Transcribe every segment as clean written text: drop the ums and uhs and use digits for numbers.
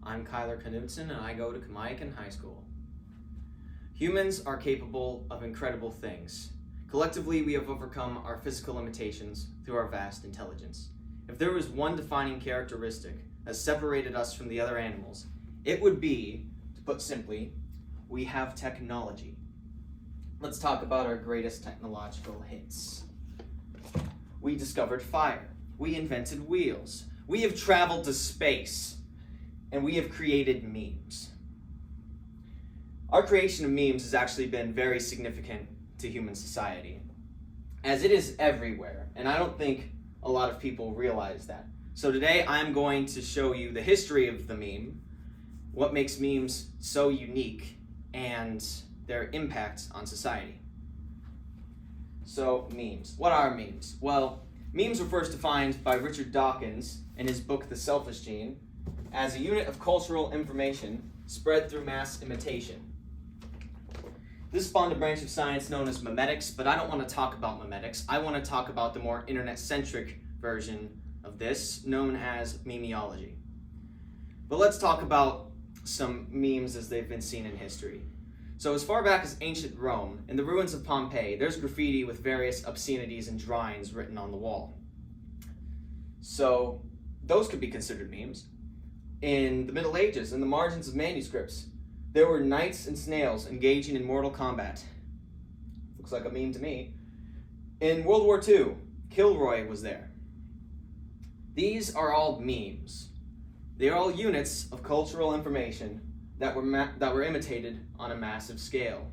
I'm Kyler Knudsen and I go to Kamiakin High School. Humans are capable of incredible things. Collectively, we have overcome our physical limitations through our vast intelligence. If there was one defining characteristic that separated us from the other animals, it would be, to put simply, we have technology. Let's talk about our greatest technological hits. We discovered fire. We invented wheels. We have traveled to space. And we have created memes. Our creation of memes has actually been very significant to human society, as it is everywhere, and I don't think a lot of people realize that. So today I'm going to show you the history of the meme, what makes memes so unique, and their impact on society. So memes. What are memes? Well, memes were first defined by Richard Dawkins in his book The Selfish Gene as a unit of cultural information spread through mass imitation. This spawned a branch of science known as memetics, but I don't want to talk about memetics. I want to talk about the more internet-centric version of this, known as memeology. But let's talk about some memes as they've been seen in history. So as far back as ancient Rome, in the ruins of Pompeii, there's graffiti with various obscenities and drawings written on the wall. So those could be considered memes. In the Middle Ages, in the margins of manuscripts, there were knights and snails engaging in mortal combat. Looks like a meme to me. In World War II, Kilroy was there. These are all memes. They are all units of cultural information that were imitated on a massive scale.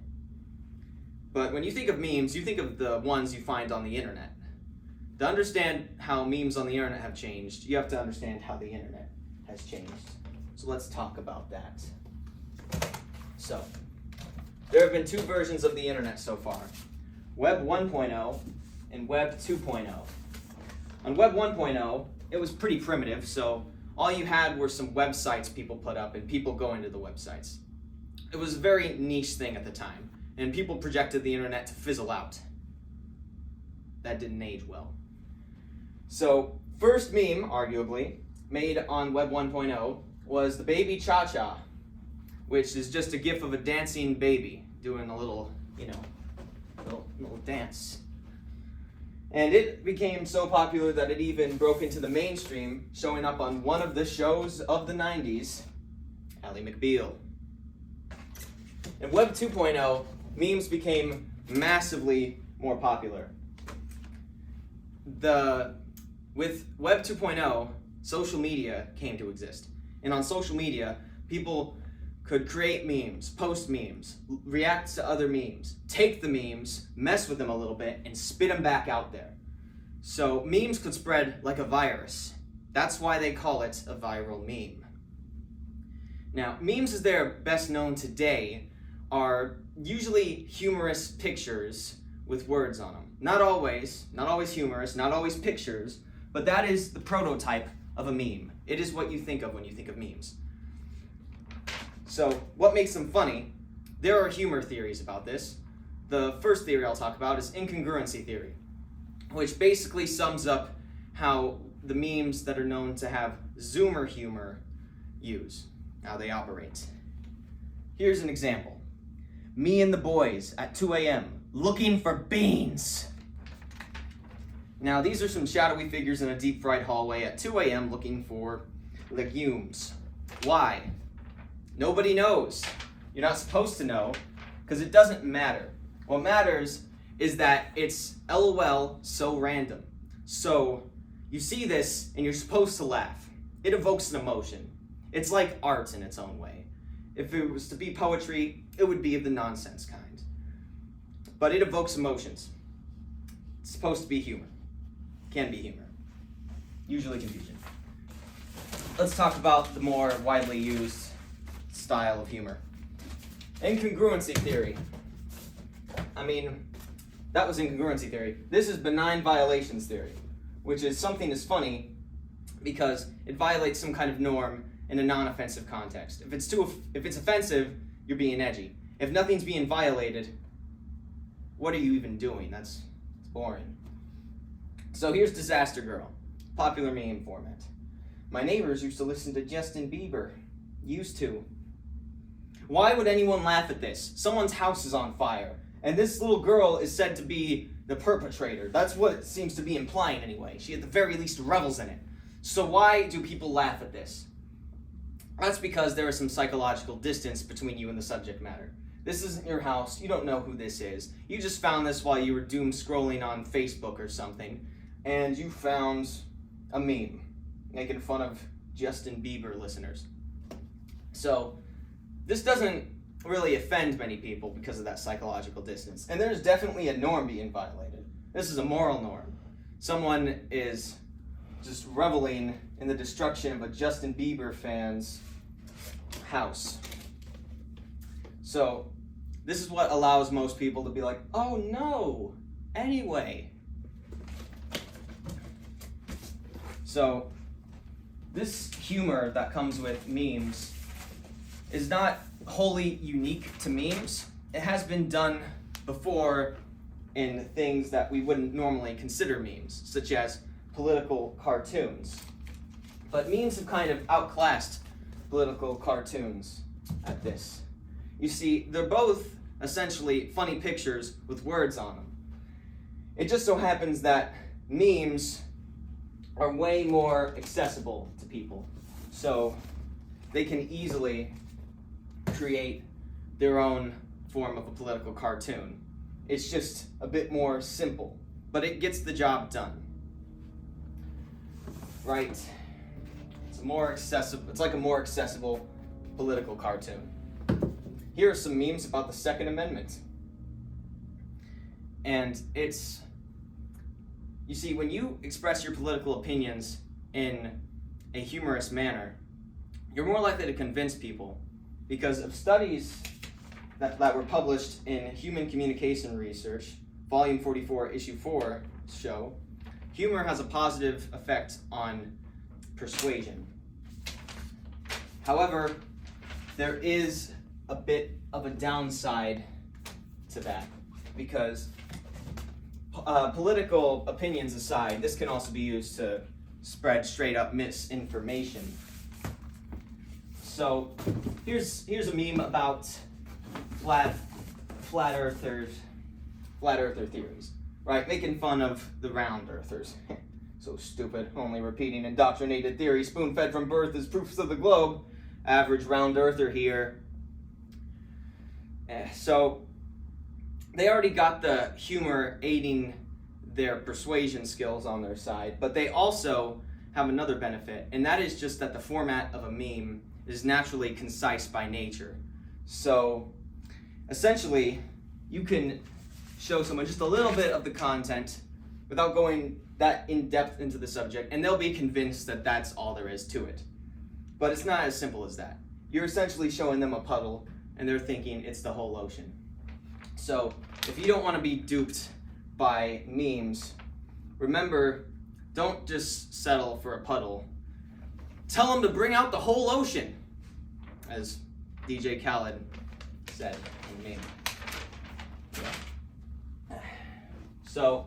But when you think of memes, you think of the ones you find on the internet. To understand how memes on the internet have changed, you have to understand how the internet has changed. So let's talk about that. So, there have been two versions of the internet so far, Web 1.0 and Web 2.0. On Web 1.0, it was pretty primitive, so all you had were some websites people put up and people going to the websites. It was a very niche thing at the time, and people projected the internet to fizzle out. That didn't age well. So, first meme, arguably, made on Web 1.0 was the baby cha-cha, which is just a gif of a dancing baby doing a little, little dance. And it became so popular that it even broke into the mainstream, showing up on one of the shows of the 90s, Ally McBeal. In Web 2.0, memes became massively more popular. With Web 2.0, social media came to exist. And on social media, people could create memes, post memes, react to other memes, take the memes, mess with them a little bit, and spit them back out there. So memes could spread like a virus. That's why they call it a viral meme. Now, memes as they're best known today are usually humorous pictures with words on them. Not always humorous, not always pictures, but that is the prototype of a meme. It is what you think of when you think of memes. So, what makes them funny? There are humor theories about this. The first theory I'll talk about is incongruency theory, which basically sums up how the memes that are known to have Zoomer humor how they operate. Here's an example. Me and the boys at 2 a.m. looking for beans. Now, these are some shadowy figures in a deep-fried hallway at 2 a.m. looking for legumes. Why? Nobody knows. You're not supposed to know, because it doesn't matter. What matters is that it's LOL so random. So you see this and you're supposed to laugh. It evokes an emotion. It's like art in its own way. If it was to be poetry, it would be of the nonsense kind. But it evokes emotions. It's supposed to be humor. Can be humor. Usually confusion. Let's talk about the more widely used style of humor. Incongruency theory. That was incongruency theory. This is benign violations theory, which is something is funny because it violates some kind of norm in a non-offensive context. If it's offensive, you're being edgy. If nothing's being violated, what are you even doing? It's boring. So here's Disaster Girl, popular meme format. My neighbors used to listen to Justin Bieber. Used to. Why would anyone laugh at this? Someone's house is on fire, and this little girl is said to be the perpetrator. That's what it seems to be implying anyway. She at the very least revels in it. So why do people laugh at this? That's because there is some psychological distance between you and the subject matter. This isn't your house. You don't know who this is. You just found this while you were doom scrolling on Facebook or something, and you found a meme making fun of Justin Bieber listeners. So this doesn't really offend many people because of that psychological distance. And there's definitely a norm being violated. This is a moral norm. Someone is just reveling in the destruction of a Justin Bieber fan's house. So this is what allows most people to be like, oh no, anyway. So this humor that comes with memes is not wholly unique to memes. It has been done before in things that we wouldn't normally consider memes, such as political cartoons. But memes have kind of outclassed political cartoons at this. You see, they're both essentially funny pictures with words on them. It just so happens that memes are way more accessible to people. So they can easily create their own form of a political cartoon. It's just a bit more simple, but it gets the job done. Right? It's like a more accessible political cartoon. Here are some memes about the Second Amendment. And you see, when you express your political opinions in a humorous manner, you're more likely to convince people because of studies that were published in Human Communication Research, Volume 44, Issue 4 show, humor has a positive effect on persuasion. However, there is a bit of a downside to that because political opinions aside, this can also be used to spread straight up misinformation. So here's a meme about flat earther theories, right? Making fun of the round earthers. So stupid, only repeating indoctrinated theories spoon-fed from birth as proofs of the globe. Average round earther here. So they already got the humor aiding their persuasion skills on their side, but they also have another benefit, and that is just that the format of a meme is naturally concise by nature. So essentially, you can show someone just a little bit of the content without going that in-depth into the subject, and they'll be convinced that that's all there is to it. But it's not as simple as that. You're essentially showing them a puddle, and they're thinking it's the whole ocean. So if you don't want to be duped by memes, remember, don't just settle for a puddle. Tell them to bring out the whole ocean, as DJ Khaled said in the meme. So,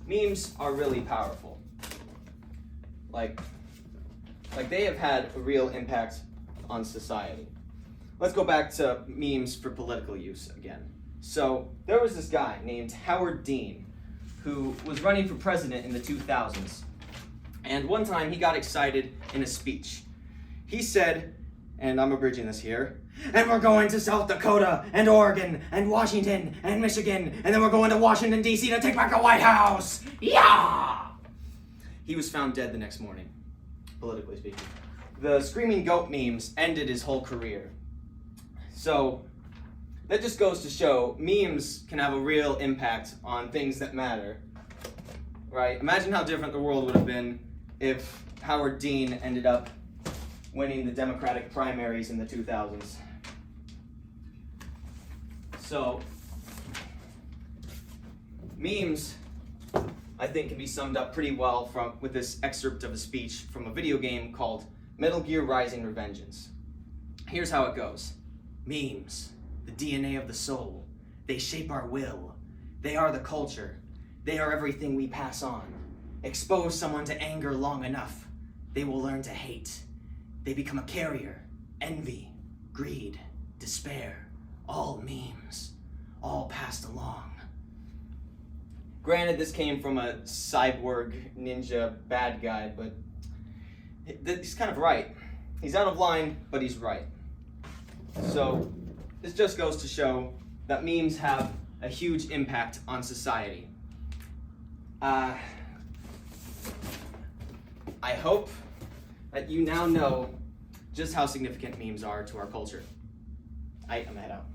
memes are really powerful. Like they have had a real impact on society. Let's go back to memes for political use again. So, there was this guy named Howard Dean who was running for president in the 2000s. And one time he got excited in a speech. He said, and I'm abridging this here, and we're going to South Dakota and Oregon and Washington and Michigan, and then we're going to Washington, D.C. to take back the White House. Yeah! He was found dead the next morning, politically speaking. The screaming goat memes ended his whole career. So that just goes to show memes can have a real impact on things that matter, right? Imagine how different the world would have been if Howard Dean ended up winning the Democratic primaries in the 2000s. So, memes, I think, can be summed up pretty well with this excerpt of a speech from a video game called Metal Gear Rising: Revengeance. Here's how it goes. Memes, the DNA of the soul. They shape our will. They are the culture. They are everything we pass on. Expose someone to anger long enough, they will learn to hate. They become a carrier. Envy, greed, despair, all memes, all passed along. Granted, this came from a cyborg ninja bad guy, but he's kind of right. He's out of line, but he's right. So, this just goes to show that memes have a huge impact on society. I hope that you now know just how significant memes are to our culture. I'm head out.